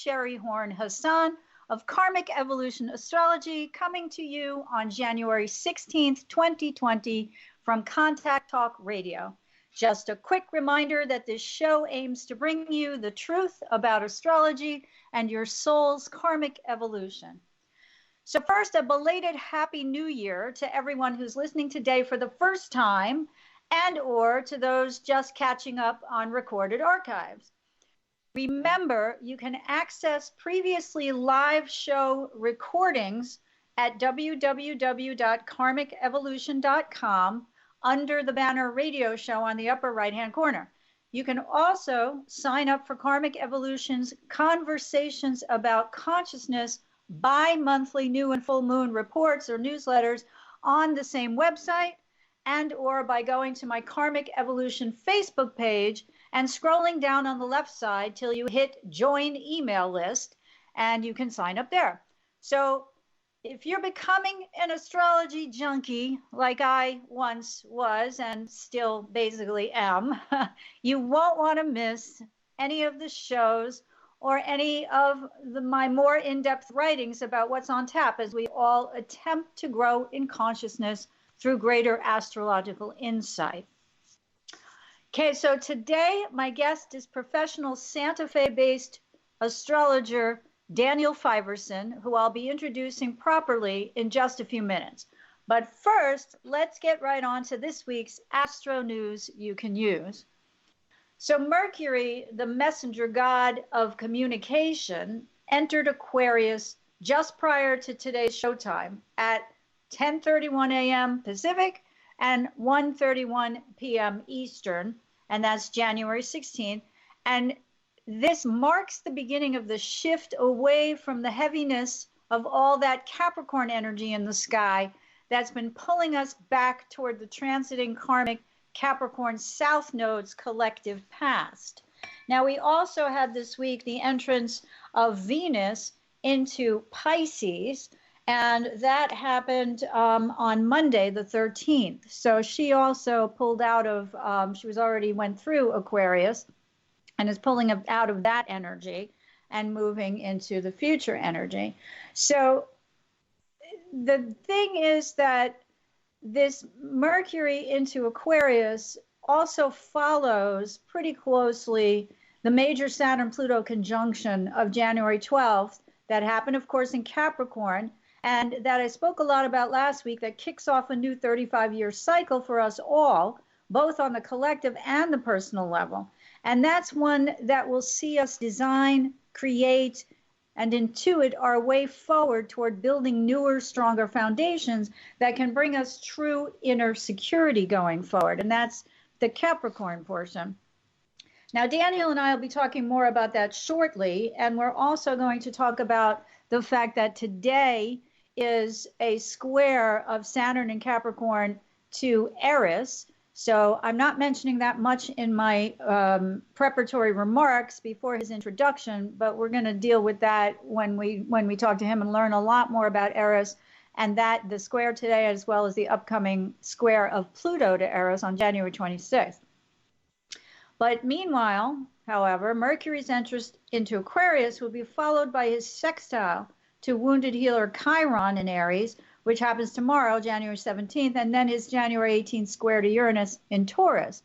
Sheri Hassan of Karmic Evolution Astrology, coming to you on January 16th, 2020 from Contact Talk Radio. Just a quick reminder that this show aims to bring you the truth about astrology and your soul's karmic evolution. So first, a belated Happy New Year to everyone who's listening today for the first time and or to those just catching up on recorded archives. Remember, you can access previously live show recordings at www.karmicevolution.com under the banner radio show on the upper right-hand corner. You can also sign up for Karmic Evolution's Conversations About Consciousness bi-monthly new and full moon reports or newsletters on the same website, and or by going to my Karmic Evolution Facebook page and scrolling down on the left side till you hit join email list, and you can sign up there. So if you're becoming an astrology junkie like I once was and still basically am, you won't want to miss any of the shows or any of my more in-depth writings about what's on tap as we all attempt to grow in consciousness through greater astrological insight. Okay, so today my guest is professional Santa Fe-based astrologer Daniel Fiverson, who I'll be introducing properly in just a few minutes. But first, let's get right on to this week's astro news you can use. So Mercury, the messenger god of communication, entered Aquarius just prior to today's showtime at 10:31 a.m. Pacific and 1:31 p.m. Eastern, and that's January 16th. And this marks the beginning of the shift away from the heaviness of all that Capricorn energy in the sky that's been pulling us back toward the transiting karmic Capricorn South Node's collective past. Now, we also had this week the entrance of Venus into Pisces, and that happened on Monday, the 13th. So she also pulled out of, she was already went through Aquarius and is pulling out of that energy and moving into the future energy. So the thing is that this Mercury into Aquarius also follows pretty closely the major Saturn Pluto conjunction of January 12th that happened, of course, in Capricorn, and that I spoke a lot about last week, that kicks off a new 35-year cycle for us all, both on the collective and the personal level. And that's one that will see us design, create, and intuit our way forward toward building newer, stronger foundations that can bring us true inner security going forward. And that's the Capricorn portion. Now, Daniel and I will be talking more about that shortly. And we're also going to talk about the fact that today is a square of Saturn and Capricorn to Eris. So I'm not mentioning that much in my preparatory remarks before his introduction, but we're going to deal with that when we talk to him and learn a lot more about Eris and that the square today, as well as the upcoming square of Pluto to Eris on January 26th. But meanwhile, however, Mercury's entrance into Aquarius will be followed by his sextile to wounded healer Chiron in Aries, which happens tomorrow, January 17th, and then his January 18th square to Uranus in Taurus.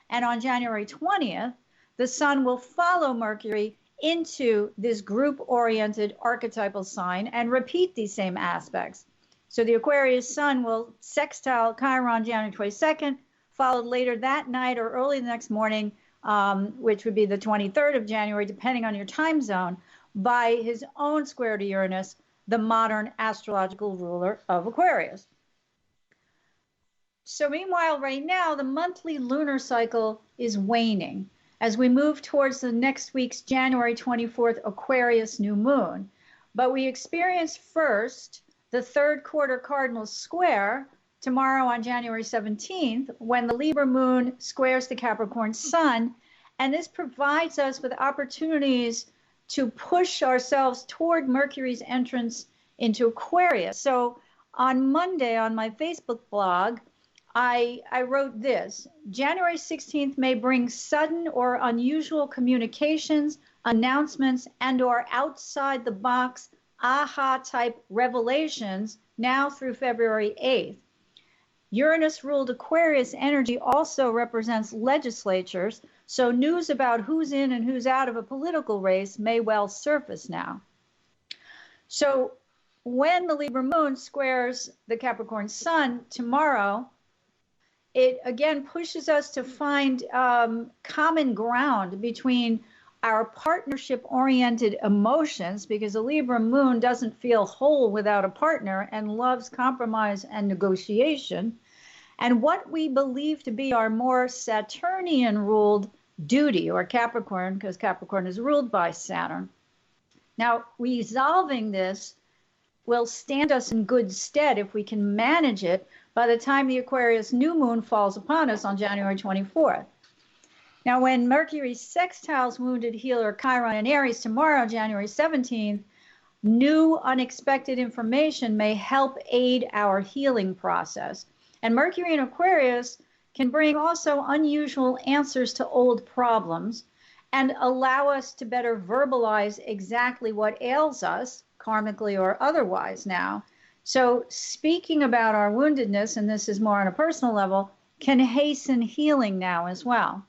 And on January 20th, the Sun will follow Mercury into this group-oriented archetypal sign and repeat these same aspects. So the Aquarius Sun will sextile Chiron January 22nd, followed later that night or early the next morning, which would be the 23rd of January, depending on your time zone, by his own square to Uranus, the modern astrological ruler of Aquarius. So meanwhile, right now, the monthly lunar cycle is waning as we move towards the next week's January 24th Aquarius new moon. But we experience first the third quarter cardinal square tomorrow on January 17th, when the Libra moon squares the Capricorn sun. And this provides us with opportunities to push ourselves toward Mercury's entrance into Aquarius. So on Monday on my Facebook blog, I wrote this: January 16th may bring sudden or unusual communications, announcements and or outside the box aha type revelations now through February 8th. Uranus ruled Aquarius energy also represents legislatures, so news about who's in and who's out of a political race may well surface now. So when the Libra moon squares the Capricorn sun tomorrow, it again pushes us to find common ground between our partnership-oriented emotions, because the Libra moon doesn't feel whole without a partner and loves compromise and negotiation, and what we believe to be our more Saturnian-ruled duty, or Capricorn, because Capricorn is ruled by Saturn. Now, resolving this will stand us in good stead if we can manage it by the time the Aquarius new moon falls upon us on January 24th. Now, when Mercury sextiles wounded healer Chiron and Aries tomorrow, January 17th, new unexpected information may help aid our healing process. And Mercury in Aquarius can bring also unusual answers to old problems and allow us to better verbalize exactly what ails us, karmically or otherwise now. So speaking about our woundedness, and this is more on a personal level, can hasten healing now as well.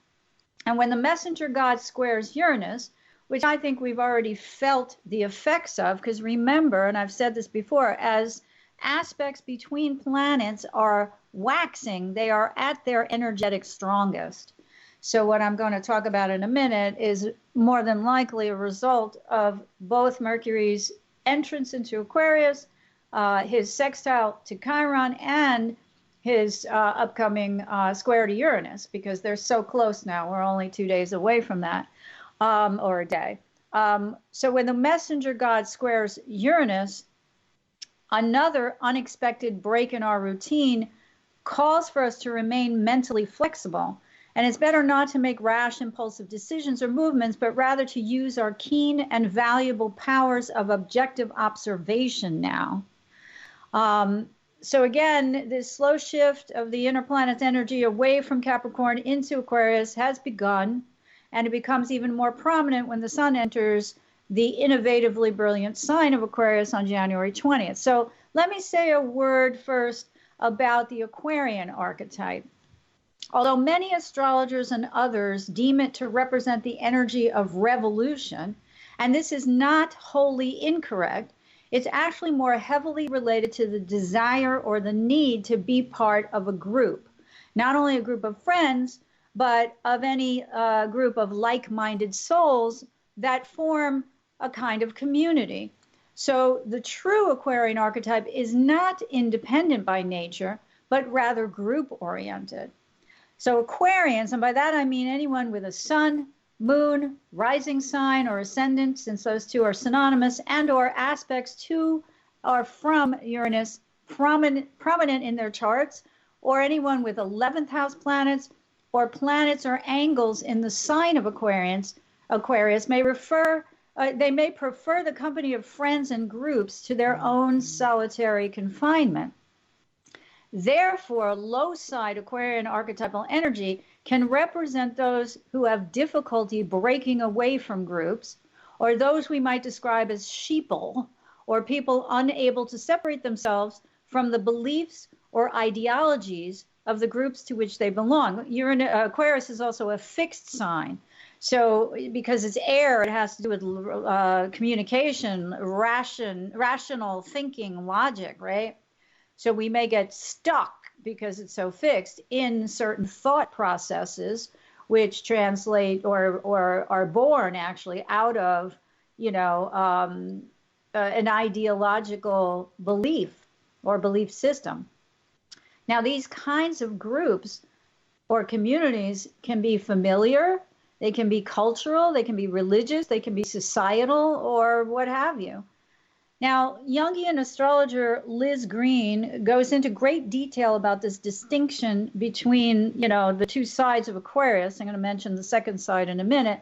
And when the messenger god squares Uranus, which I think we've already felt the effects of, because remember, and I've said this before, as aspects between planets are waxing, they are at their energetic strongest. So what I'm going to talk about in a minute is more than likely a result of both Mercury's entrance into Aquarius, his sextile to Chiron, and his upcoming square to Uranus, because they're so close now. We're only 2 days away from that, or a day. So when the messenger god squares Uranus, another unexpected break in our routine calls for us to remain mentally flexible. And it's better not to make rash, impulsive decisions or movements, but rather to use our keen and valuable powers of objective observation now. So again, this slow shift of the inner planet's energy away from Capricorn into Aquarius has begun, and it becomes even more prominent when the sun enters the innovatively brilliant sign of Aquarius on January 20th. So let me say a word first about the Aquarian archetype. Although many astrologers and others deem it to represent the energy of revolution, and this is not wholly incorrect, it's actually more heavily related to the desire or the need to be part of a group. Not only a group of friends, but of any group of like-minded souls that form a kind of community. So the true Aquarian archetype is not independent by nature, but rather group-oriented. So Aquarians, and by that I mean anyone with a sun, moon, rising sign, or ascendant, since those two are synonymous, and or aspects to or from Uranus prominent in their charts, or anyone with 11th house planets, or planets or angles in the sign of Aquarius may they may prefer the company of friends and groups to their own solitary confinement. Therefore, low side Aquarian archetypal energy can represent those who have difficulty breaking away from groups, or those we might describe as sheeple, or people unable to separate themselves from the beliefs or ideologies of the groups to which they belong. Aquarius is also a fixed sign. So because it's air, it has to do with communication, rational thinking, logic, right? So we may get stuck because it's so fixed in certain thought processes, which translate or are born actually out of, an ideological belief or belief system. Now, these kinds of groups or communities can be familiar, they can be cultural, they can be religious, they can be societal, or what have you. Now, Jungian astrologer Liz Green goes into great detail about this distinction between, the two sides of Aquarius. I'm going to mention the second side in a minute.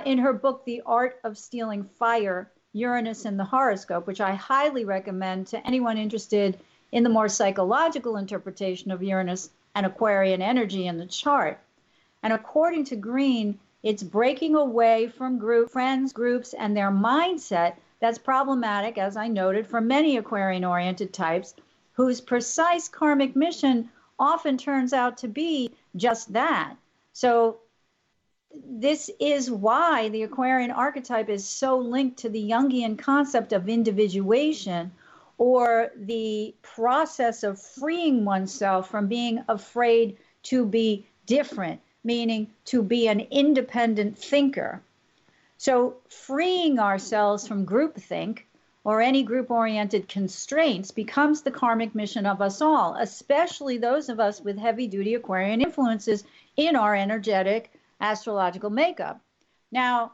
In her book, The Art of Stealing Fire, Uranus in the Horoscope, which I highly recommend to anyone interested in the more psychological interpretation of Uranus and Aquarian energy in the chart. And according to Green, It's breaking away from friends, groups, and their mindset that's problematic, as I noted, for many Aquarian-oriented types whose precise karmic mission often turns out to be just that. So this is why the Aquarian archetype is so linked to the Jungian concept of individuation, or the process of freeing oneself from being afraid to be different, meaning to be an independent thinker. So freeing ourselves from groupthink or any group-oriented constraints becomes the karmic mission of us all, especially those of us with heavy-duty Aquarian influences in our energetic astrological makeup. Now,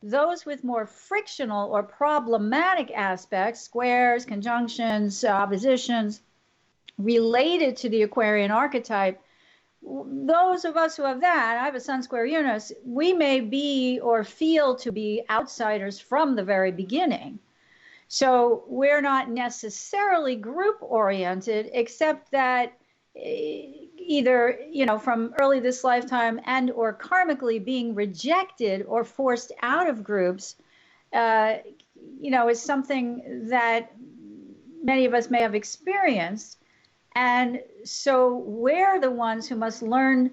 those with more frictional or problematic aspects, squares, conjunctions, oppositions, related to the Aquarian archetype, those of us who have that, I have a Sun square Uranus, we may be or feel to be outsiders from the very beginning. So we're not necessarily group oriented, except that either, from early this lifetime and or karmically being rejected or forced out of groups, is something that many of us may have experienced. And so we're the ones who must learn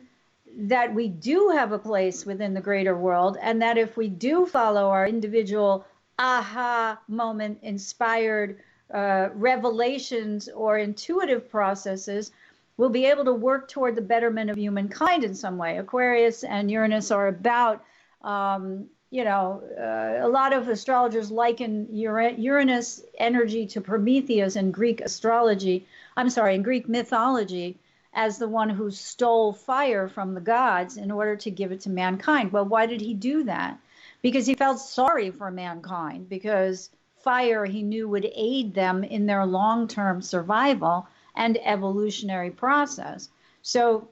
that we do have a place within the greater world, and that if we do follow our individual aha moment inspired revelations or intuitive processes, we'll be able to work toward the betterment of humankind in some way. Aquarius and Uranus are about, a lot of astrologers liken Uranus energy to Prometheus in Greek mythology, as the one who stole fire from the gods in order to give it to mankind. Well, why did he do that? Because he felt sorry for mankind, because fire, he knew, would aid them in their long-term survival and evolutionary process. So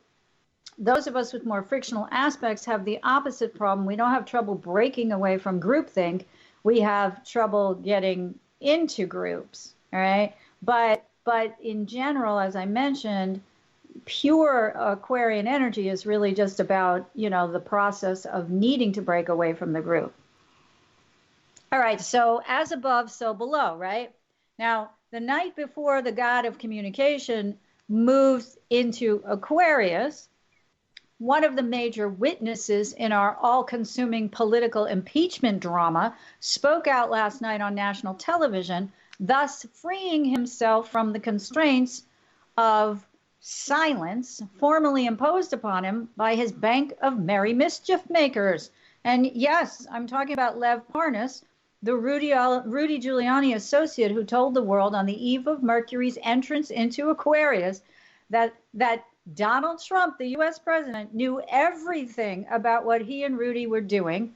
those of us with more frictional aspects have the opposite problem. We don't have trouble breaking away from groupthink. We have trouble getting into groups, all right? But in general, as I mentioned, pure Aquarian energy is really just about, the process of needing to break away from the group. All right, so as above, so below, right? Now, the night before the god of communication moves into Aquarius, one of the major witnesses in our all-consuming political impeachment drama spoke out last night on national television, thus freeing himself from the constraints of silence formally imposed upon him by his bank of merry mischief makers. And yes, I'm talking about Lev Parnas, the Rudy Giuliani associate who told the world on the eve of Mercury's entrance into Aquarius that Donald Trump, the US president, knew everything about what he and Rudy were doing,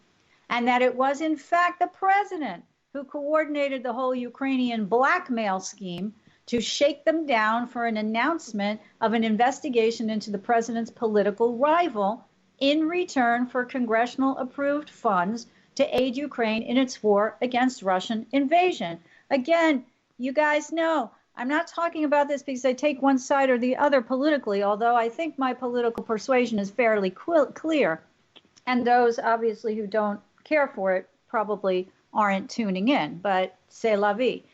and that it was in fact the president who coordinated the whole Ukrainian blackmail scheme to shake them down for an announcement of an investigation into the president's political rival in return for congressional approved funds to aid Ukraine in its war against Russian invasion. Again, you guys know, I'm not talking about this because I take one side or the other politically, although I think my political persuasion is fairly clear. And those obviously who don't care for it probably aren't tuning in, but c'est la vie.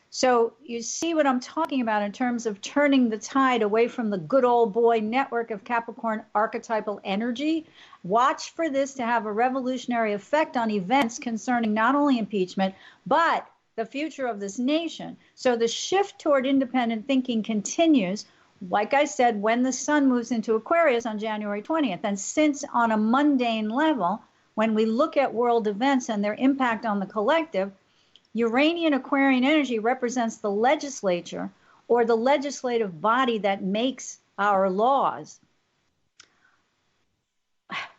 So you see what I'm talking about in terms of turning the tide away from the good old boy network of Capricorn archetypal energy. Watch for this to have a revolutionary effect on events concerning not only impeachment, but the future of this nation. So the shift toward independent thinking continues, like I said, when the sun moves into Aquarius on January 20th. And since on a mundane level, when we look at world events and their impact on the collective, Uranian Aquarian energy represents the legislature, or the legislative body that makes our laws.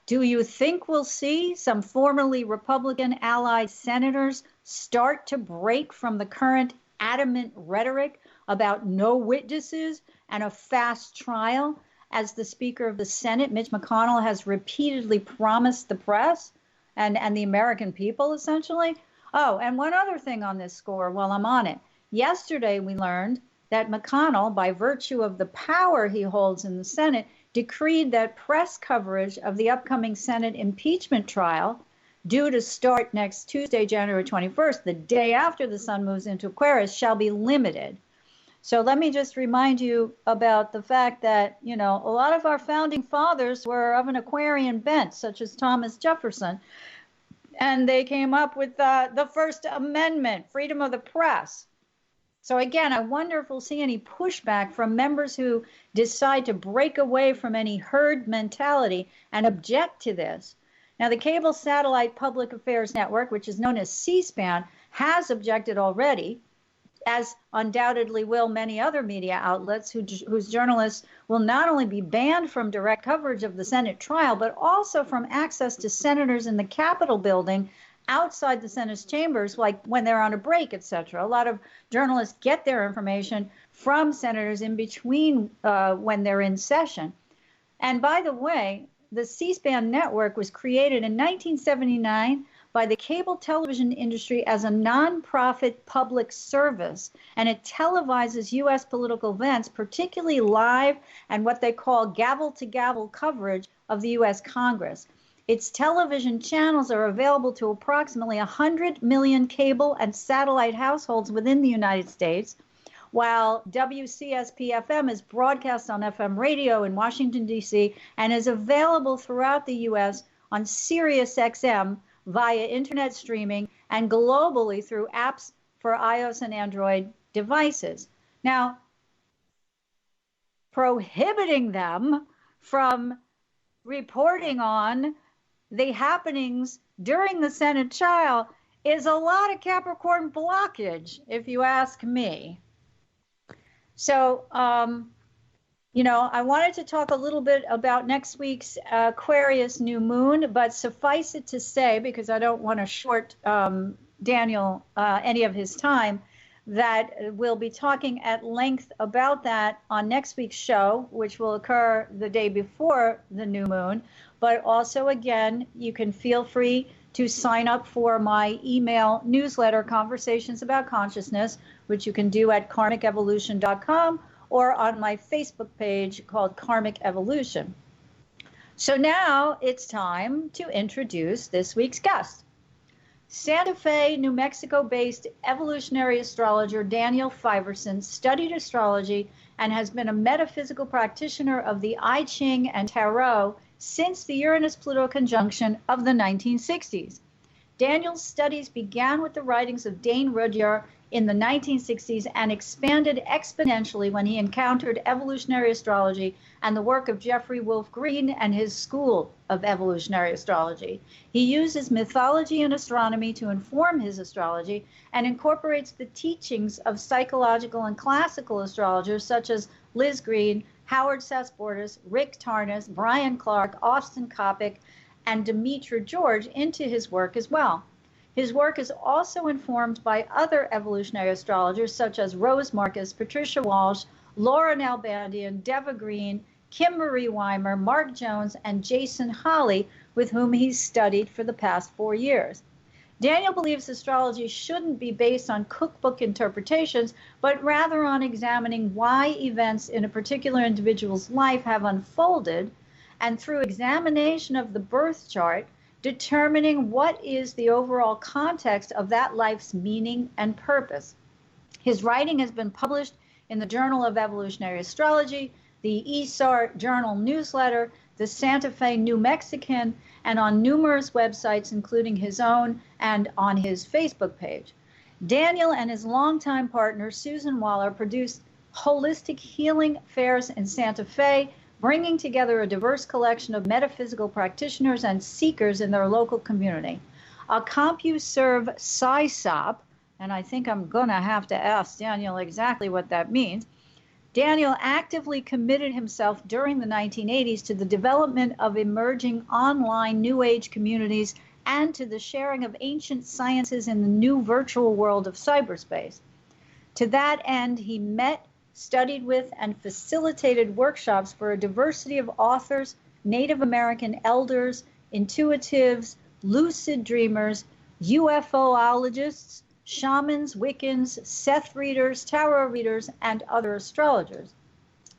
Do you think we'll see some formerly Republican allied senators start to break from the current adamant rhetoric about no witnesses and a fast trial, as the Speaker of the Senate, Mitch McConnell, has repeatedly promised the press and the American people, essentially? Oh, and one other thing on this score while I'm on it. Yesterday, we learned that McConnell, by virtue of the power he holds in the Senate, decreed that press coverage of the upcoming Senate impeachment trial, due to start next Tuesday, January 21st, the day after the sun moves into Aquarius, shall be limited. So let me just remind you about the fact that, you know, a lot of our founding fathers were of an Aquarian bent, such as Thomas Jefferson, and they came up with the First Amendment, freedom of the press. So again, I wonder if we'll see any pushback from members who decide to break away from any herd mentality and object to this. Now, the Cable Satellite Public Affairs Network, which is known as C-SPAN, has objected already, as undoubtedly will many other media outlets whose journalists will not only be banned from direct coverage of the Senate trial, but also from access to senators in the Capitol building outside the Senate's chambers, like when they're on a break, etc. A lot of journalists get their information from senators in between when they're in session. And by the way, the C-SPAN network was created in 1979 by the cable television industry as a nonprofit public service, and it televises U.S. political events, particularly live and what they call gavel-to-gavel coverage of the U.S. Congress. Its television channels are available to approximately 100 million cable and satellite households within the United States, while WCSP-FM is broadcast on FM radio in Washington, D.C., and is available throughout the U.S. on SiriusXM via internet streaming and globally through apps for iOS and Android devices. Now, prohibiting them from reporting on the happenings during the Senate trial is a lot of Capricorn blockage, if you ask me. So, you know, I wanted to talk a little bit about next week's Aquarius new moon, but suffice it to say, because I don't want to short Daniel any of his time, that we'll be talking at length about that on next week's show, which will occur the day before the new moon. But also, again, you can feel free to sign up for my email newsletter, Conversations About Consciousness, which you can do at karmicevolution.com or on my Facebook page called Karmic Evolution. So now it's time to introduce this week's guest. Santa Fe, New Mexico-based evolutionary astrologer Daniel Fiverson studied astrology and has been a metaphysical practitioner of the I Ching and Tarot since the Uranus-Pluto conjunction of the 1960s. Daniel's studies began with the writings of Dane Rudhyar in the 1960s and expanded exponentially when he encountered evolutionary astrology and the work of Jeffrey Wolf Green and his school of evolutionary astrology. He uses mythology and astronomy to inform his astrology and incorporates the teachings of psychological and classical astrologers such as Liz Green, Howard Sass-Bordas, Rick Tarnas, Brian Clark, Austin Coppock, and Demetra George into his work as well. His work is also informed by other evolutionary astrologers such as Rose Marcus, Patricia Walsh, Laura Nalbandian, Deva Green, Kim Marie Weimer, Mark Jones, and Jason Holly, with whom he's studied for the past 4 years. Daniel believes astrology shouldn't be based on cookbook interpretations, but rather on examining why events in a particular individual's life have unfolded, and through examination of the birth chart, determining what is the overall context of that life's meaning and purpose. His writing has been published in the Journal of Evolutionary Astrology, the ESAR Journal newsletter, the Santa Fe New Mexican, and on numerous websites, including his own and on his Facebook page. Daniel and his longtime partner, Susan Waller, produced Holistic Healing Fairs in Santa Fe, bringing together a diverse collection of metaphysical practitioners and seekers in their local community. A CompuServe SciSop, and I think I'm going to have to ask Daniel exactly what that means. Daniel actively committed himself during the 1980s to the development of emerging online New Age communities and to the sharing of ancient sciences in the new virtual world of cyberspace. To that end, he met, studied with, and facilitated workshops for a diversity of authors, Native American elders, intuitives, lucid dreamers, UFOologists, shamans, Wiccans, Seth readers, tarot readers, and other astrologers.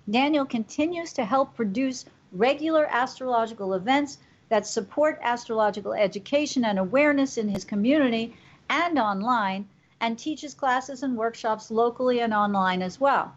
Daniel continues to help produce regular astrological events that support astrological education and awareness in his community and online, and teaches classes and workshops locally and online as well.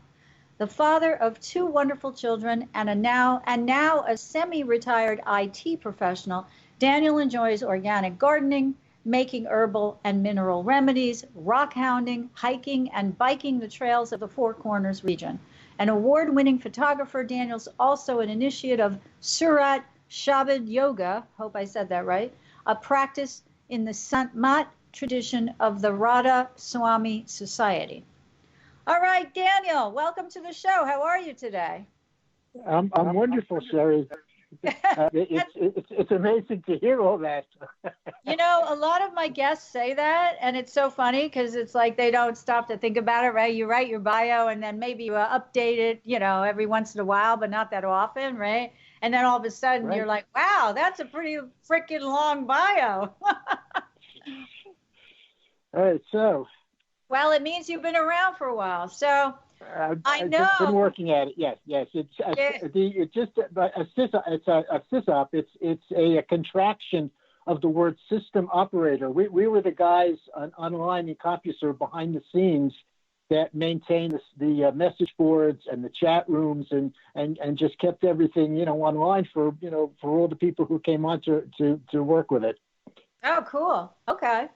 The father of two wonderful children and now a semi-retired IT professional, Daniel enjoys organic gardening, making herbal and mineral remedies, rock hounding, hiking, and biking the trails of the Four Corners region. An award-winning photographer, Daniel's also an initiate of Surat Shabad Yoga, hope I said that right, a practice in the Sant Mat tradition of the Radha Swami Society. All right, Daniel, welcome to the show. How are you today? I'm wonderful, Sheri. It's amazing to hear all that. You know, a lot of my guests say that, and it's so funny because it's like they don't stop to think about it, right? You write your bio, and then maybe you update it, you know, every once in a while, but not that often, right? And then all of a sudden you're like, wow, that's a pretty freaking long bio. All right, so. Well, it means you've been around for a while. So I know. I've been working at it. Yes. It's just a SysOp. It's a contraction of the word system operator. We were the guys online in CompuServe behind the scenes that maintained the message boards and the chat rooms and just kept everything, you know, online for all the people who came on to work with it. Oh, cool. Okay.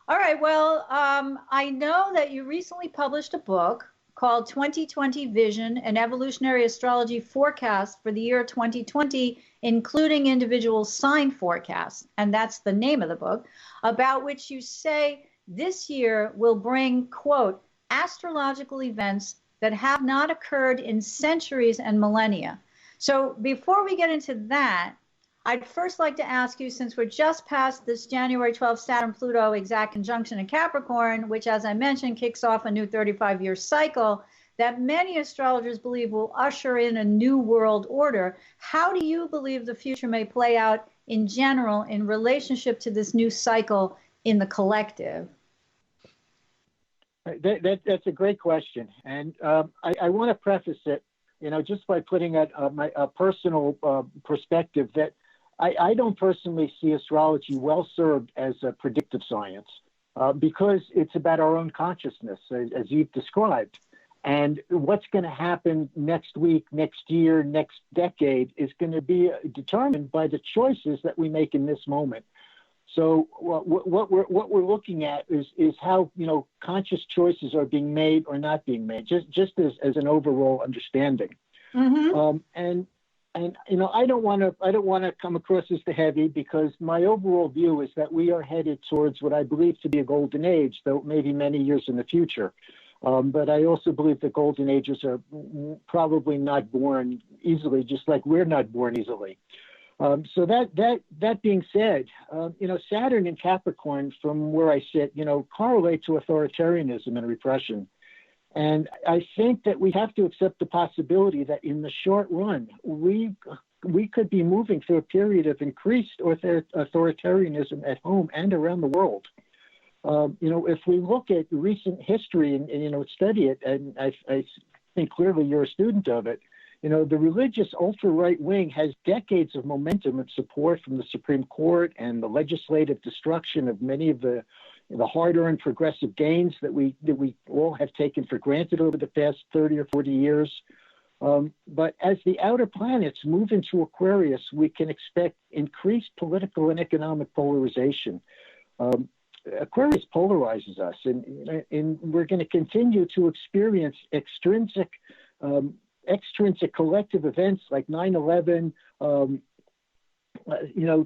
All right. Well, I know that you recently published a book called 2020 Vision, an Evolutionary Astrology Forecast for the year 2020, including individual sign forecasts. And that's the name of the book, about which you say this year will bring, quote, astrological events that have not occurred in centuries and millennia. So before we get into that, I'd first like to ask you, since we're just past this January 12th Saturn Pluto exact conjunction in Capricorn, which, as I mentioned, kicks off a new 35-year cycle that many astrologers believe will usher in a new world order. How do you believe the future may play out in general in relationship to this new cycle in the collective? That's a great question. And I want to preface it, you know, just by putting a personal perspective that I don't personally see astrology well served as a predictive science because it's about our own consciousness, as you've described. And what's going to happen next week, next year, next decade is going to be determined by the choices that we make in this moment. So what we're looking at is how, you know, conscious choices are being made or not being made, just as an overall understanding. Mm-hmm. And you know, I don't want to come across as the heavy, because my overall view is that we are headed towards what I believe to be a golden age, though maybe many years in the future. But I also believe that golden ages are probably not born easily, just like we're not born easily. So that being said, you know, Saturn in Capricorn, from where I sit, you know, correlate to authoritarianism and repression. And I think that we have to accept the possibility that in the short run, we could be moving through a period of increased authoritarianism at home and around the world. You know, if we look at recent history and you know, study it, and I think clearly you're a student of it, you know, the religious ultra-right wing has decades of momentum and support from the Supreme Court and the legislative destruction of many of the hard-earned progressive gains that we all have taken for granted over the past 30 or 40 years. But as the outer planets move into Aquarius, we can expect increased political and economic polarization. Aquarius polarizes us, and we're going to continue to experience extrinsic collective events like 9/11, you know,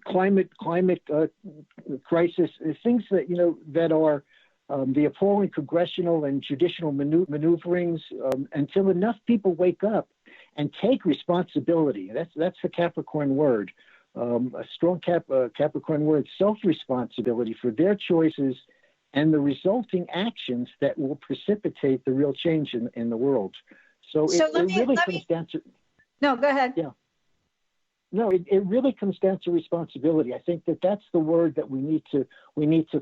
climate crisis, things that, you know, that are the appalling congressional and judicial maneuverings, until enough people wake up and take responsibility. That's the Capricorn word, a strong Capricorn word, self-responsibility for their choices and the resulting actions that will precipitate the real change in the world. So it really comes down to. No, go ahead. Yeah. No, it really comes down to responsibility. I think that's the word that we need to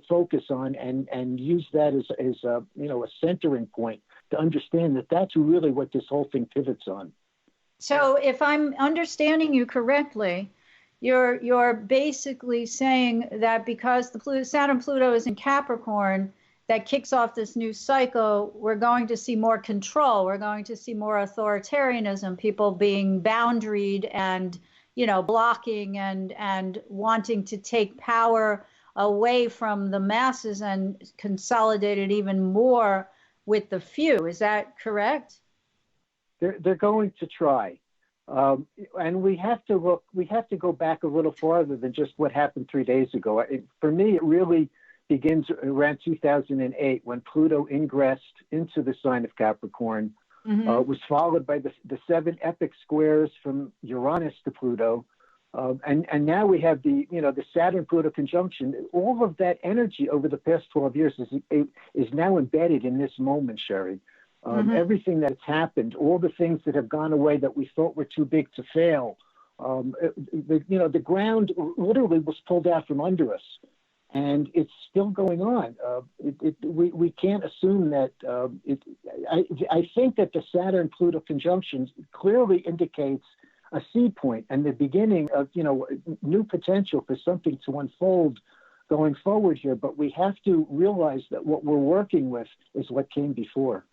focus on and use that as a, you know, a centering point to understand that that's really what this whole thing pivots on. So if I'm understanding you correctly, you're basically saying that because the Saturn Pluto is in Capricorn, that kicks off this new cycle, we're going to see more control. We're going to see more authoritarianism, people being boundaried and, blocking and wanting to take power away from the masses and consolidate it even more with the few. Is that correct? They're going to try. And we have to go back a little farther than just what happened 3 days ago. For me, it really begins around 2008 when Pluto ingressed into the sign of Capricorn, was followed by the 7 epic squares from Uranus to Pluto. And now we have the Saturn-Pluto conjunction. All of that energy over the past 12 years is now embedded in this moment, Sheri. Everything that's happened, all the things that have gone away that we thought were too big to fail, the ground literally was pulled out from under us, and it's still going on. We can't assume that. I think that the Saturn-Pluto conjunction clearly indicates a seed point and the beginning of new potential for something to unfold going forward here. But we have to realize that what we're working with is what came before.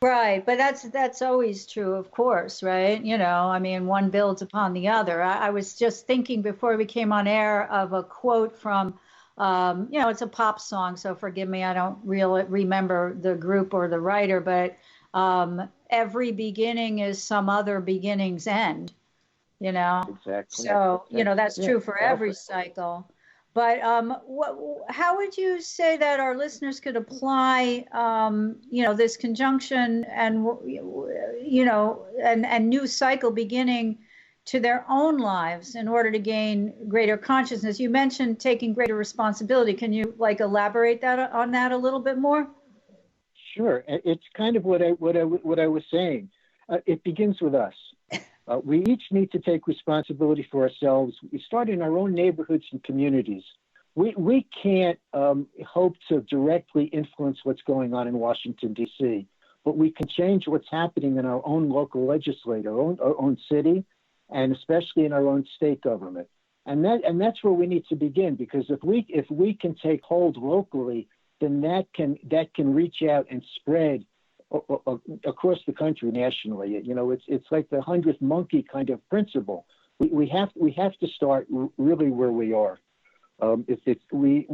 Right, but that's always true, of course, right? I mean, one builds upon the other. I was just thinking before we came on air of a quote from, it's a pop song, so forgive me, I don't really remember the group or the writer, but every beginning is some other beginning's end, Exactly. So, that's true for every cycle. But how would you say that our listeners could apply, this conjunction and, and new cycle beginning to their own lives in order to gain greater consciousness? You mentioned taking greater responsibility. Can you elaborate on that a little bit more? Sure. It's kind of what I was saying. It begins with us. We each need to take responsibility for ourselves. We start in our own neighborhoods and communities. We can't hope to directly influence what's going on in Washington, D.C., but we can change what's happening in our own local legislature, our own city, and especially in our own state government. And that's where we need to begin, because if we can take hold locally, then that can reach out and spread across the country nationally. It's like the 100th monkey kind of principle. We have to start really where we are. We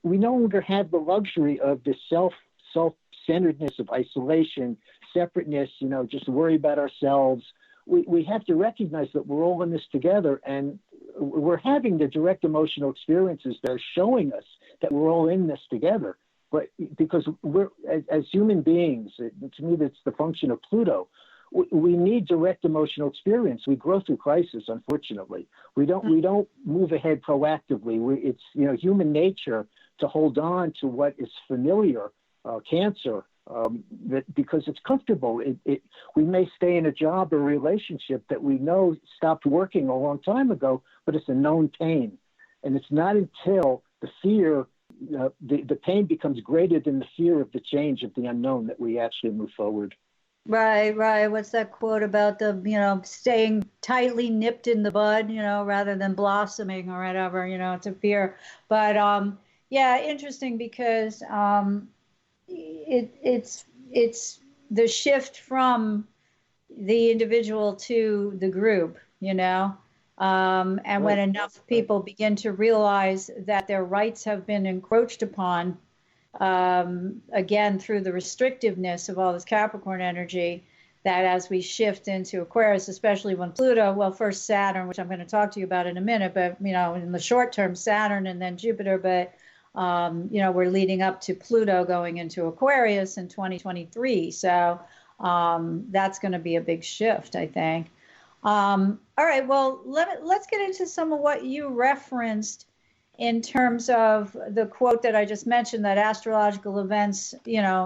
no longer have the luxury of this self-centeredness of isolation, separateness. Just worry about ourselves. We have to recognize that we're all in this together, and we're having the direct emotional experiences that are showing us that we're all in this together. But because we're, as human beings, to me, that's the function of Pluto. We need direct emotional experience. We grow through crisis, unfortunately. We don't move ahead proactively. It's human nature to hold on to what is familiar, cancer, because it's comfortable. We may stay in a job or relationship that we know stopped working a long time ago, but it's a known pain. And it's not until the fear, the pain becomes greater than the fear of the change of the unknown that we actually move forward. Right. What's that quote about the, staying tightly nipped in the bud, rather than blossoming or whatever, it's a fear. But interesting because it's the shift from the individual to the group, and right. When enough people begin to realize that their rights have been encroached upon, again, through the restrictiveness of all this Capricorn energy, that as we shift into Aquarius, especially when Pluto, well, first Saturn, which I'm going to talk to you about in a minute, but, in the short term, Saturn and then Jupiter, but, we're leading up to Pluto going into Aquarius in 2023. So that's going to be a big shift, I think. All right, well, let's get into some of what you referenced in terms of the quote that I just mentioned, that astrological events,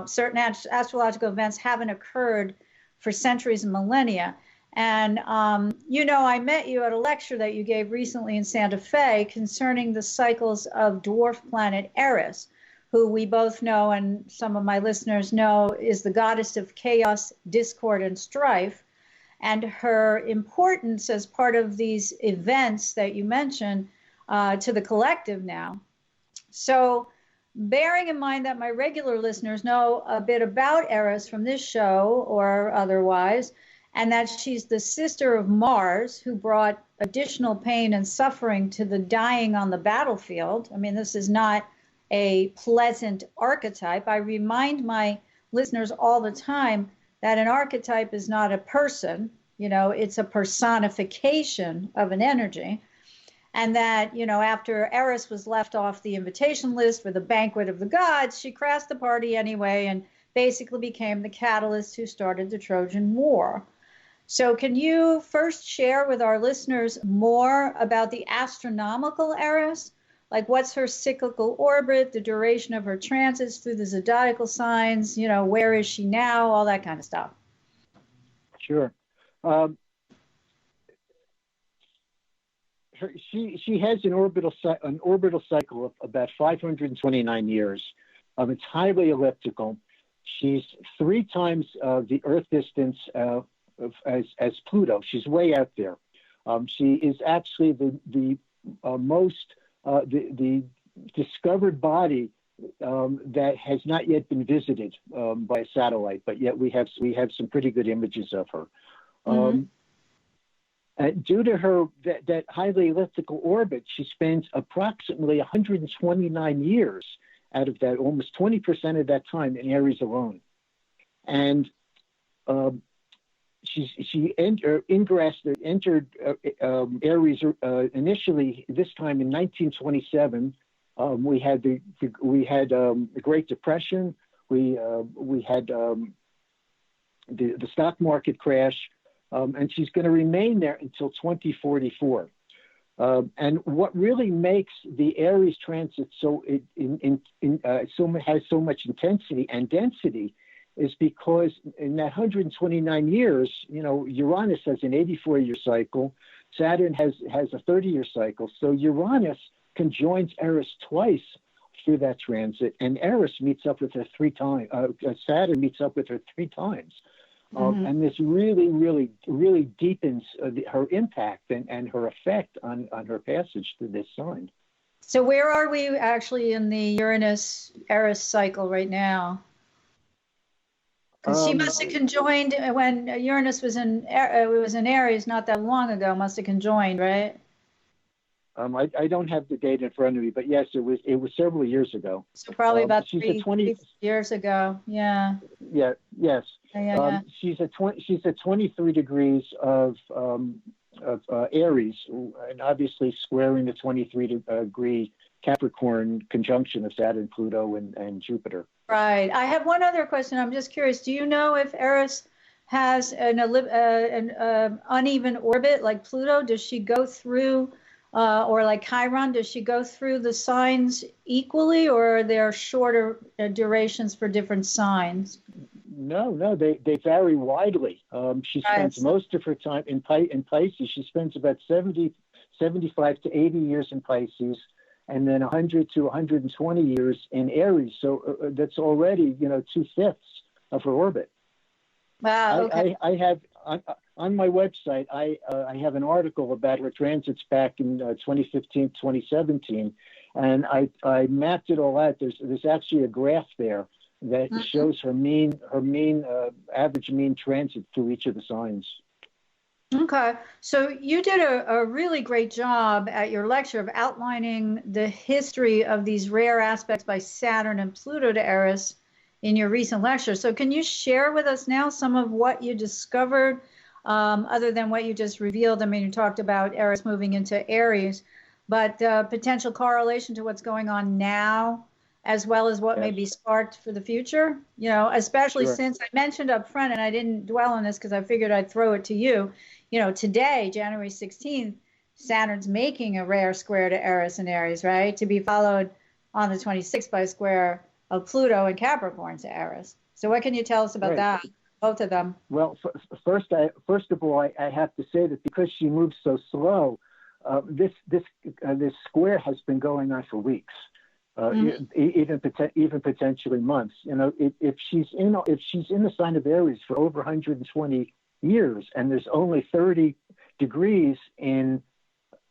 certain astrological events haven't occurred for centuries and millennia. And, I met you at a lecture that you gave recently in Santa Fe concerning the cycles of dwarf planet Eris, who we both know and some of my listeners know is the goddess of chaos, discord, and strife. and her importance as part of these events that you mentioned to the collective now. So bearing in mind that my regular listeners know a bit about Eris from this show or otherwise, and that she's the sister of Mars, who brought additional pain and suffering to the dying on the battlefield. I mean, this is not a pleasant archetype. I remind my listeners all the time that an archetype is not a person, it's a personification of an energy. And that, after Eris was left off the invitation list for the banquet of the gods, she crashed the party anyway and basically became the catalyst who started the Trojan War. So can you first share with our listeners more about the astronomical Eris? Like what's her cyclical orbit, the duration of her transits through the zodiacal signs, where is she now, all that kind of stuff. Sure. She has an orbital cycle of about 529 years. It's highly elliptical. She's 3 times the Earth distance as Pluto. She's way out there. She is actually the discovered body that has not yet been visited by a satellite, but yet we have some pretty good images of her. Due to her that highly elliptical orbit, she spends approximately 129 years out of that, almost 20% of that time in Aries alone. And she entered Aries initially. This time in 1927, we had the Great Depression. We had the stock market crash. And she's going to remain there until 2044. And what really makes the Aries transit has so much intensity and density is because in that 129 years, Uranus has an 84-year cycle, Saturn has a 30-year cycle. So Uranus conjoins Eris twice through that transit, and Eris meets up with her 3 times. Saturn meets up with her 3 times. And this really, really, really deepens her impact and her effect on her passage through this sign. So where are we actually in the Uranus-Eris cycle right now? Because she must have conjoined when Uranus was in Aries not that long ago. Must have conjoined, right? I don't have the date in front of me, but yes, it was several years ago. So probably about 3 years ago. Yeah. Yeah. Yes. Yeah. She's at 23 degrees of Aries, and obviously squaring the 23-degree Capricorn conjunction of Saturn, Pluto, and Jupiter. Right. I have one other question. I'm just curious. Do you know if Eris has an uneven orbit like Pluto? Does she go through, or like Chiron, does she go through the signs equally, or are there shorter durations for different signs? No, they vary widely. She spends most of her time in Pisces. She spends about 75 to 80 years in Pisces, and then 100 to 120 years in Aries. So that's already, 2/5 of her orbit. Wow. Okay. I have on my website. I have an article about her transits back in 2015, 2017, and I mapped it all out. There's actually a graph there that shows her average mean transit through each of the signs. Okay, so you did a really great job at your lecture of outlining the history of these rare aspects by Saturn and Pluto to Eris in your recent lecture. So can you share with us now some of what you discovered, other than what you just revealed? I mean, you talked about Eris moving into Aries, but potential correlation to what's going on now, as well as what may be sparked for the future, especially since I mentioned up front, and I didn't dwell on this because I figured I'd throw it to you. Today, January 16th, Saturn's making a rare square to Eris and Aries, right? To be followed on the 26th by a square of Pluto and Capricorn to Eris. So what can you tell us about that, both of them? Well, first of all, I have to say that because she moves so slow, this square has been going on for weeks. Even potentially months. If she's in the sign of Aries for over 120 years, and there's only 30 degrees in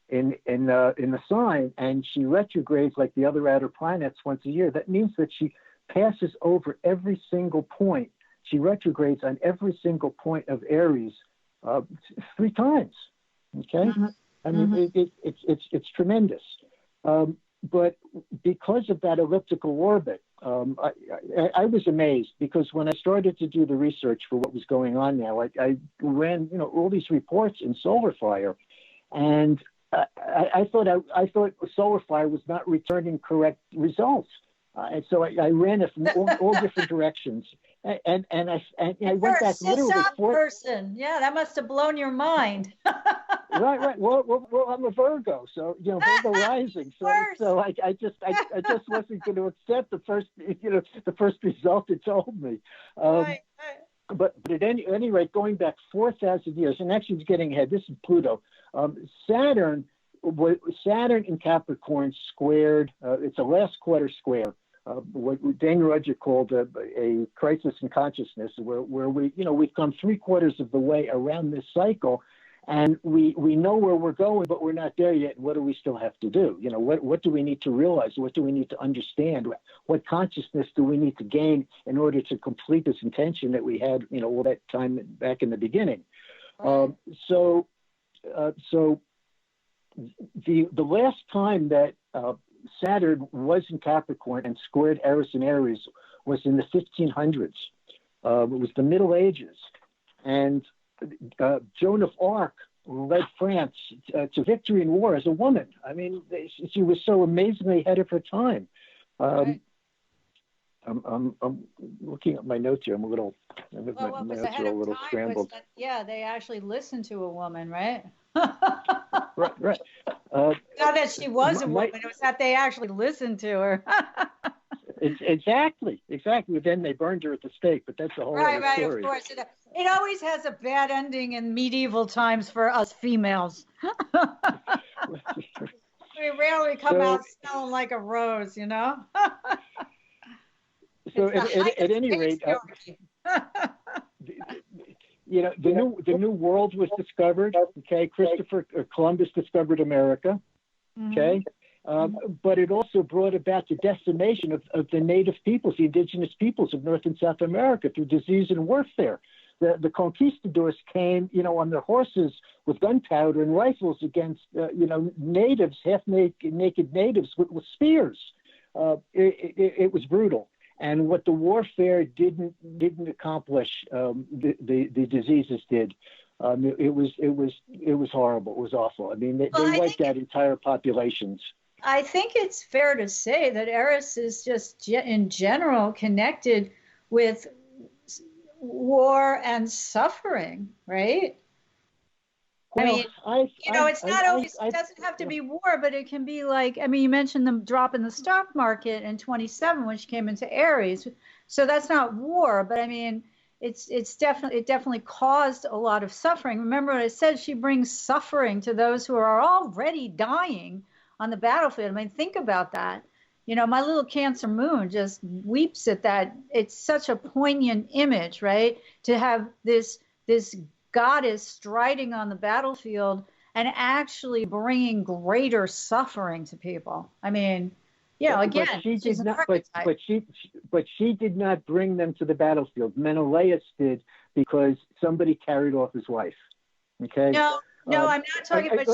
the sign, and she retrogrades like the other outer planets once a year. That means that she passes over every single point. She retrogrades on every single point of Aries 3 times. Okay, I mean it's tremendous. But because of that elliptical orbit, I was amazed, because when I started to do the research for what was going on now, I ran all these reports in SolarFire, and I thought SolarFire was not returning correct results, and so I ran it from all different directions, and I went back literally 4 person. Yeah, that must have blown your mind. Right. Well, I'm a Virgo, so Virgo rising. So I just wasn't going to accept the first result it told me. Right. But at any rate, going back 4,000 years, and actually it's getting ahead. This is Pluto. Saturn in Capricorn squared. It's a last quarter square. What Daniel Rudger called a crisis in consciousness, where we've come 3/4 of the way around this cycle. And we know where we're going, but we're not there yet. What do we still have to do? What do we need to realize? What do we need to understand? What consciousness do we need to gain in order to complete this intention that we had, all that time back in the beginning? Right. So the last time that Saturn was in Capricorn and squared Eris and Aries was in the 1500s. It was the Middle Ages, and Joan of Arc led France to victory in war as a woman. I mean, she was so amazingly ahead of her time. Right. I'm looking at my notes here. My notes are a little scrambled. They actually listened to a woman, right? Right. Not that she was a woman; it was that they actually listened to her. Exactly. Then they burned her at the stake, but that's a whole other story. Of course. It always has a bad ending in medieval times for us females. We rarely come out smelling like a rose, So at any rate, the new world was discovered. Okay, Christopher Columbus discovered America. Okay. But it also brought about the decimation of the native peoples, the indigenous peoples of North and South America, through disease and warfare. The conquistadors came, on their horses with gunpowder and rifles against, natives, half-naked natives with spears. It was brutal. And what the warfare didn't accomplish, the diseases did. It was horrible. It was awful. I mean, they wiped out entire populations. I think it's fair to say that Eris is just in general connected with war and suffering, right? Well, I mean, it's not always, it doesn't have to be war, but it can be like, you mentioned the drop in the stock market in 27 when she came into Aries. So that's not war, but it definitely caused a lot of suffering. Remember what I said, she brings suffering to those who are already dying on the battlefield. Think about that. My little Cancer moon just weeps at that. It's such a poignant image, right? To have this goddess striding on the battlefield and actually bringing greater suffering to people. Again, she's an archetype. But she did not bring them to the battlefield. Menelaus did, because somebody carried off his wife. Okay. No, I'm not talking about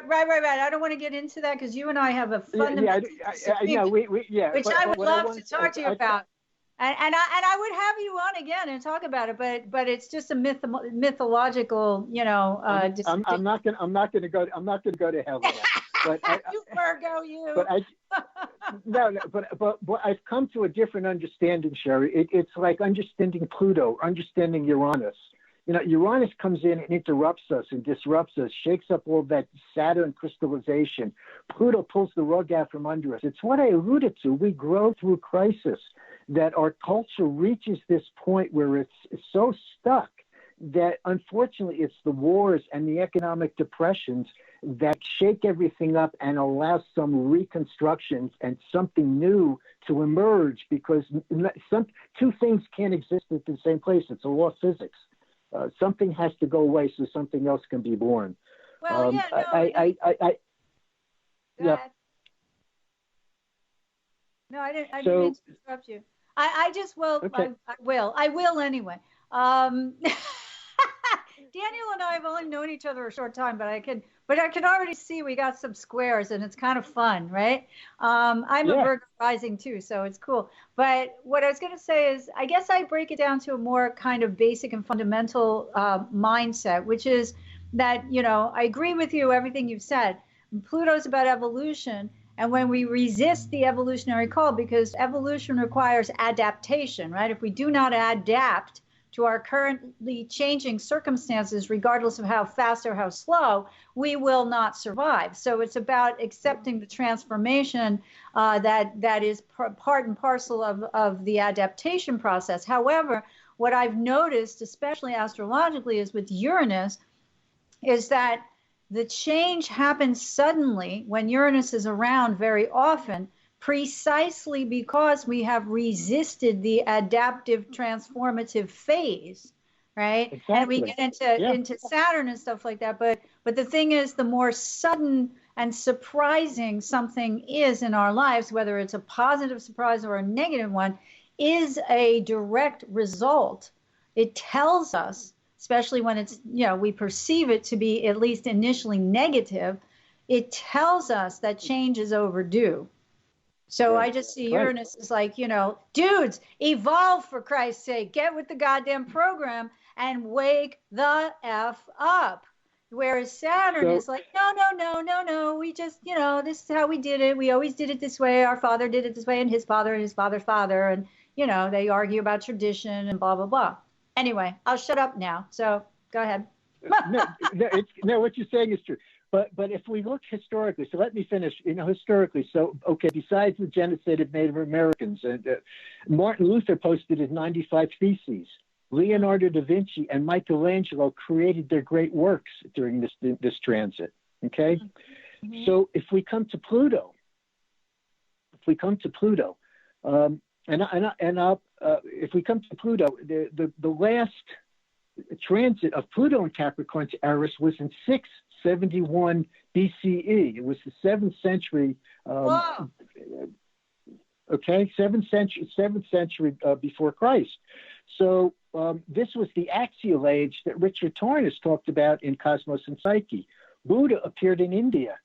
right. I don't want to get into that because you and I have a fundamental disagreement, which I would love to talk to you about. And I would have you on again and talk about it, but it's just a mythological, I'm not going to go to hell with that. But you Virgo, you. But I've come to a different understanding, Sheri. It's like understanding Pluto, understanding Uranus. Uranus comes in and interrupts us and disrupts us, shakes up all that Saturn crystallization. Pluto pulls the rug out from under us. It's what I alluded to. We grow through crisis, that our culture reaches this point where it's so stuck that unfortunately it's the wars and the economic depressions that shake everything up and allow some reconstructions and something new to emerge, because two things can't exist at the same place. It's a law of physics. something has to go away so something else can be born. Well, yeah, no, Yeah. No, I didn't mean to interrupt you. I just will. Okay. I will anyway. Daniel and I have only known each other a short time, but I can already see we got some squares, and it's kind of fun, right? I'm a Virgo rising too, so it's cool. But what I was going to say is, I guess I break it down to a more kind of basic and fundamental mindset, which is that, I agree with you, everything you've said. Pluto's about evolution. And when we resist the evolutionary call, because evolution requires adaptation, right? If we do not adapt to our currently changing circumstances, regardless of how fast or how slow, we will not survive. So it's about accepting the transformation that is part and parcel of the adaptation process. However, what I've noticed, especially astrologically, is with Uranus, is that the change happens suddenly when Uranus is around very often, precisely because we have resisted the adaptive transformative phase, right? Exactly. And we get into Saturn and stuff like that. But the thing is, the more sudden and surprising something is in our lives, whether it's a positive surprise or a negative one, is a direct result. It tells us, especially when it's, we perceive it to be at least initially negative, it tells us that change is overdue. So I just see Uranus as like, dudes, evolve for Christ's sake, get with the goddamn program and wake the F up. Whereas Saturn is like, no, we just, this is how we did it. We always did it this way. Our father did it this way, and his father's father. And, they argue about tradition and blah, blah, blah. Anyway, I'll shut up now. So go ahead. no, what you're saying is true. But if we look historically, so let me finish. Historically, so okay. Besides the genocide of Native Americans, and Martin Luther posted his 95 Theses. Leonardo da Vinci and Michelangelo created their great works during this transit. Okay, so if we come to Pluto, if we come to Pluto, the last transit of Pluto in Capricorn to Eris was in 671 BCE. It was the 7th century. Seventh century before Christ. So this was the axial age that Richard Torrens talked about in Cosmos and Psyche. Buddha appeared in India.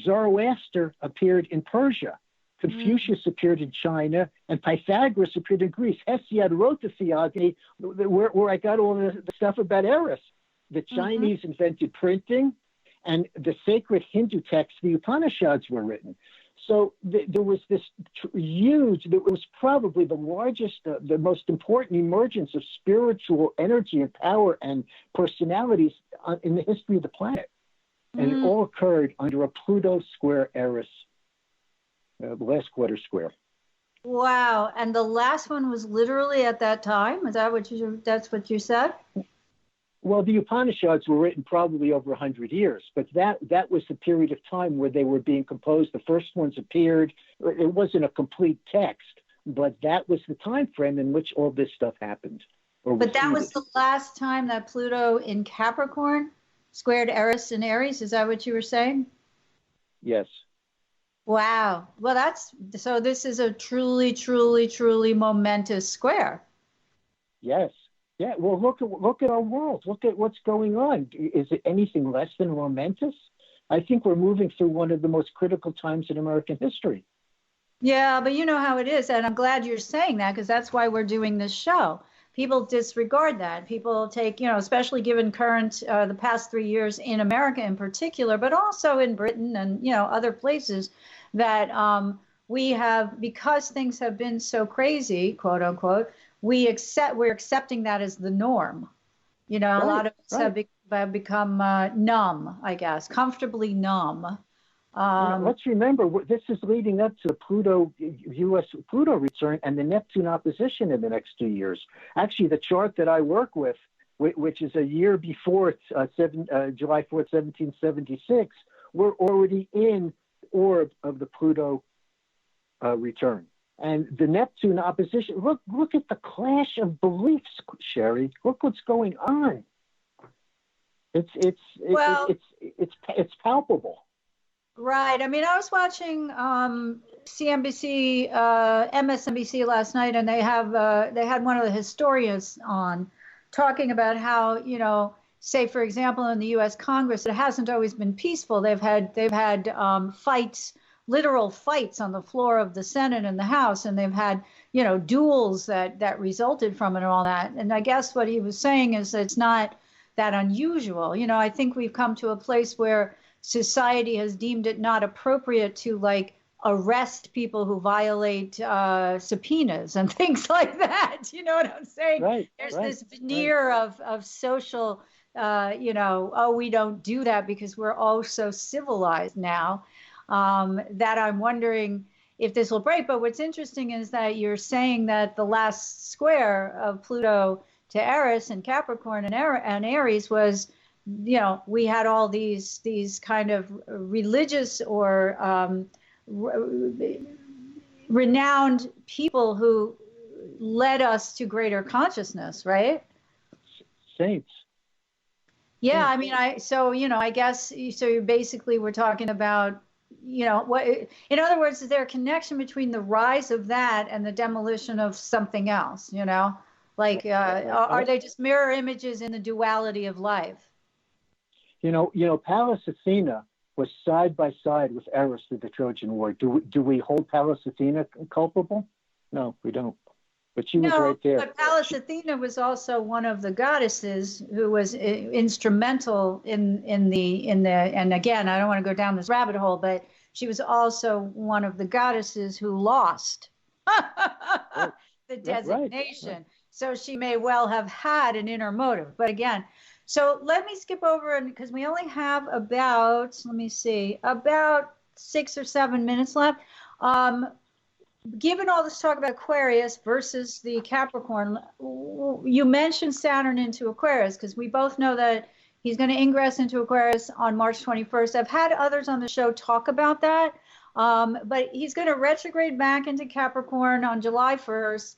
Zoroaster appeared in Persia. Confucius appeared in China, and Pythagoras appeared in Greece. Hesiod wrote the Theogony, where I got all the stuff about Eris. The Chinese invented printing, and the sacred Hindu texts, the Upanishads, were written. So there was this huge, it was probably the largest, the most important emergence of spiritual energy and power and personalities in the history of the planet. And it all occurred under a Pluto square Eris. The last quarter square. Wow. And the last one was literally at that time? Is that that's what you said? Well, the Upanishads were written probably over 100 years, but that was the period of time where they were being composed. The first ones appeared. It wasn't a complete text, but that was the time frame in which all this stuff happened. But that was the last time that Pluto in Capricorn squared Eris and Aries? Is that what you were saying? Yes. Wow. Well, so this is a truly, truly, truly momentous square. Yes. Yeah. Well, look at our world. Look at what's going on. Is it anything less than momentous? I think we're moving through one of the most critical times in American history. Yeah, but you know how it is. And I'm glad you're saying that, because that's why we're doing this show. People disregard that. People take, especially given the past 3 years in America in particular, but also in Britain and, other places, that we have, because things have been so crazy, quote unquote, we're accepting that as the norm. A lot of us have become numb, I guess, comfortably numb. Let's remember, this is leading up to the U.S. Pluto return and the Neptune opposition in the next 2 years. Actually, the chart that I work with, which is a year before July 4th, 1776, we're already in orb of the Pluto return. And the Neptune opposition, look at the clash of beliefs, Sheri. Look what's going on. Well, it's palpable. right. I mean, I was watching CNBC, MSNBC last night, and they had one of the historians on talking about how, say for example in the U.S. Congress, it hasn't always been peaceful. They've had fights, literal fights on the floor of the Senate and the House, and they've had duels that resulted from it and all that. And I guess what he was saying is that it's not that unusual. I think we've come to a place where society has deemed it not appropriate to like arrest people who violate subpoenas and things like that. You know what I'm saying? Right. There's Right. this veneer of social, oh, we don't do that because we're all so civilized now, that I'm wondering if this will break. But what's interesting is that you're saying that the last square of Pluto to Eris and Capricorn and Aries was, we had all these kind of religious or renowned people who led us to greater consciousness, right? Saints. Yeah, Saints. I mean, I guess, so you basically we're talking about, what, in other words, is there a connection between the rise of that and the demolition of something else, Like, are they just mirror images in the duality of life? Pallas Athena was side by side with Eris through the Trojan War. Do we hold Pallas Athena culpable? No, we don't. But she was right there. But Pallas Athena was also one of the goddesses who was instrumental in the and again, I don't want to go down this rabbit hole, but she was also one of the goddesses who lost the designation. Right. So she may well have had an inner motive. But again, so let me skip over, and because we only have about 6 or 7 minutes left. Given all this talk about Aquarius versus the Capricorn, you mentioned Saturn into Aquarius because we both know that he's going to ingress into Aquarius on March 21st. I've had others on the show talk about that, but he's going to retrograde back into Capricorn on July 1st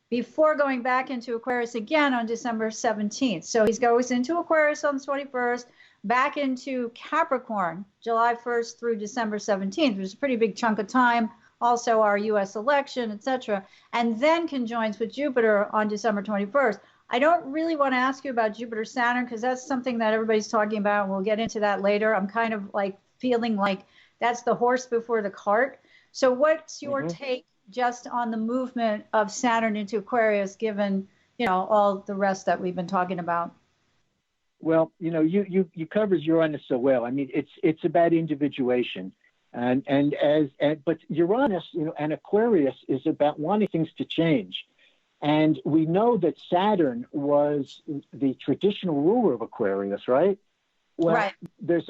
before going back into Aquarius again on December 17th. So he goes into Aquarius on the 21st, back into Capricorn July 1st through December 17th, which is a pretty big chunk of time. Also our U.S. election, etc., and then conjoins with Jupiter on December 21st. I don't really want to ask you about Jupiter-Saturn because that's something that everybody's talking about, and we'll get into that later. I'm kind of like feeling like that's the horse before the cart. So what's your take just on the movement of Saturn into Aquarius, given, all the rest that we've been talking about? Well, you covered Uranus so well. I mean, it's about individuation. But Uranus, and Aquarius is about wanting things to change. And we know that Saturn was the traditional ruler of Aquarius, right? Well, right. There is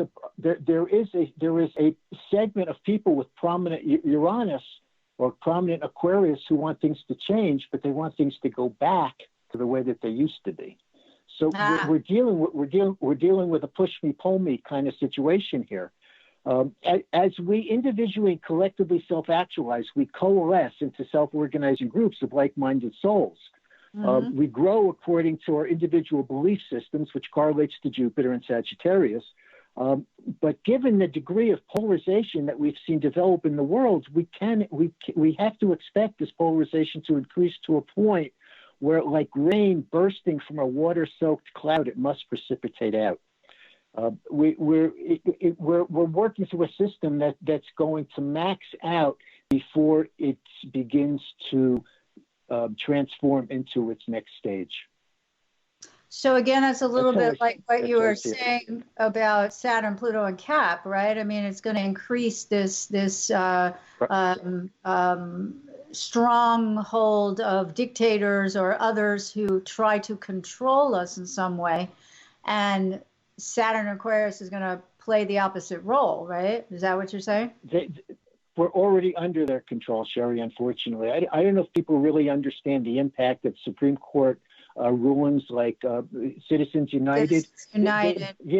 a segment of people with prominent Uranus or prominent Aquarius who want things to change, but they want things to go back to the way that they used to be. So we're dealing with a push me pull me kind of situation here. As we individually and collectively self-actualize, we coalesce into self-organizing groups of like-minded souls. We grow according to our individual belief systems, which correlates to Jupiter and Sagittarius. But given the degree of polarization that we've seen develop in the world, we have to expect this polarization to increase to a point where, like rain bursting from a water-soaked cloud, it must precipitate out. We're working through a system that's going to max out before it begins to transform into its next stage. So again, it's a little bit like what you were saying about Saturn, Pluto, and Cap, right? I mean, it's going to increase this stronghold of dictators or others who try to control us in some way, and Saturn Aquarius is going to play the opposite role, right? Is that what you're saying? We're already under their control, Sheri, unfortunately. I don't know if people really understand the impact of Supreme Court rulings like Citizens United. They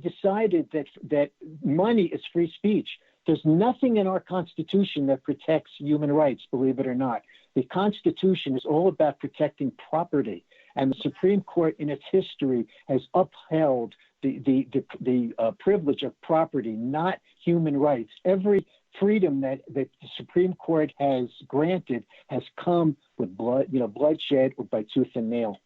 decided that money is free speech. There's nothing in our Constitution that protects human rights, believe it or not. The Constitution is all about protecting property. And the Supreme Court in its history has upheld the privilege of property, not human rights. Every freedom that the Supreme Court has granted has come with bloodshed or by tooth and nail.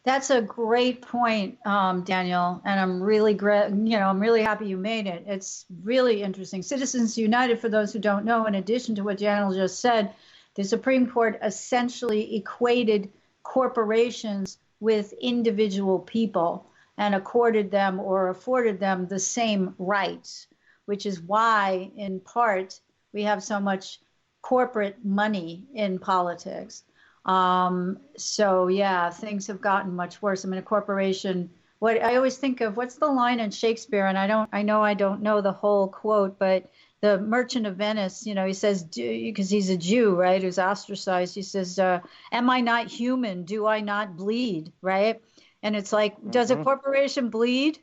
That's a great point, Daniel, and I'm really I'm really happy you made it. It's really interesting. Citizens United, for those who don't know, in addition to what Daniel just said, the Supreme Court essentially equated corporations with individual people and accorded them or afforded them the same rights, which is why, in part, we have so much corporate money in politics. So yeah, things have gotten much worse. I mean, a corporation, what I always think of, what's the line in Shakespeare? And I don't know the whole quote, but the Merchant of Venice, he says, because he's a Jew, right, who's ostracized, he says, am I not human? Do I not bleed? Right? And it's like, does a corporation bleed?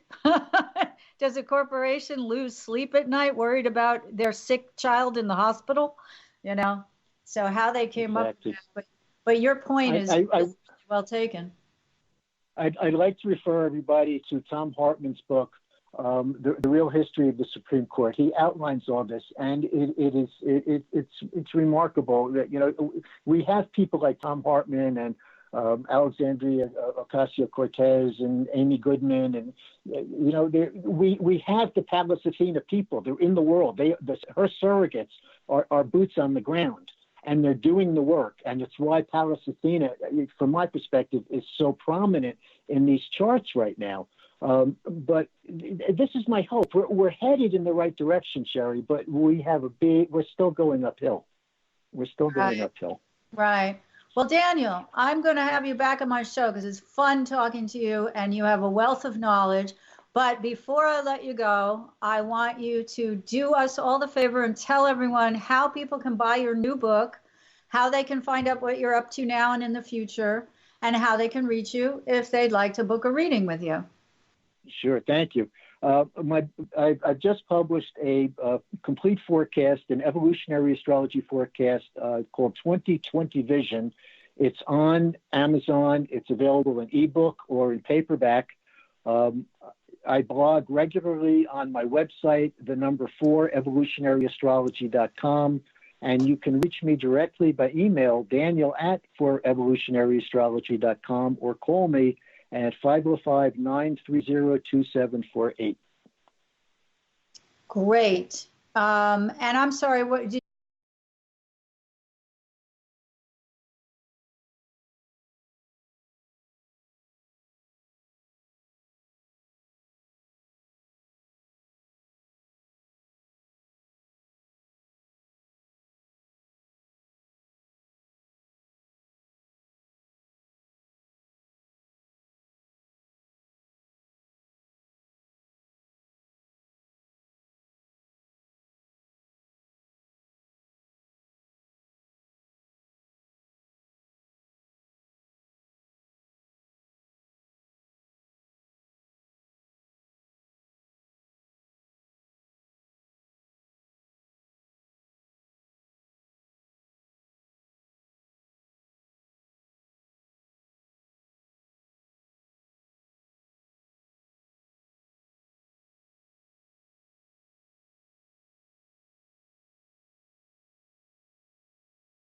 Does a corporation lose sleep at night, worried about their sick child in the hospital? So how they came up with that. But your point is well taken. I'd like to refer everybody to Tom Hartman's book, the Real History of the Supreme Court. He outlines all this, and it's remarkable that we have people like Tom Hartman and Alexandria Ocasio-Cortez and Amy Goodman, and we have the Pallas Athena people. They're in the world. Her surrogates are boots on the ground. And they're doing the work. And it's why Pallas Athena, from my perspective, is so prominent in these charts right now. But this is my hope. We're headed in the right direction, Sheri, but we're still going uphill. Right. Well, Daniel, I'm going to have you back on my show because it's fun talking to you and you have a wealth of knowledge. But before I let you go, I want you to do us all the favor and tell everyone how people can buy your new book, how they can find out what you're up to now and in the future, and how they can reach you if they'd like to book a reading with you. Sure, thank you. I've just published a complete forecast, an evolutionary astrology forecast called 2020 Vision. It's on Amazon. It's available in ebook or in paperback. I blog regularly on my website, the number 4, evolutionaryastrology.com, and you can reach me directly by email, daniel@evolutionaryastrology.com, or call me at 505-930-2748. Great. And I'm sorry,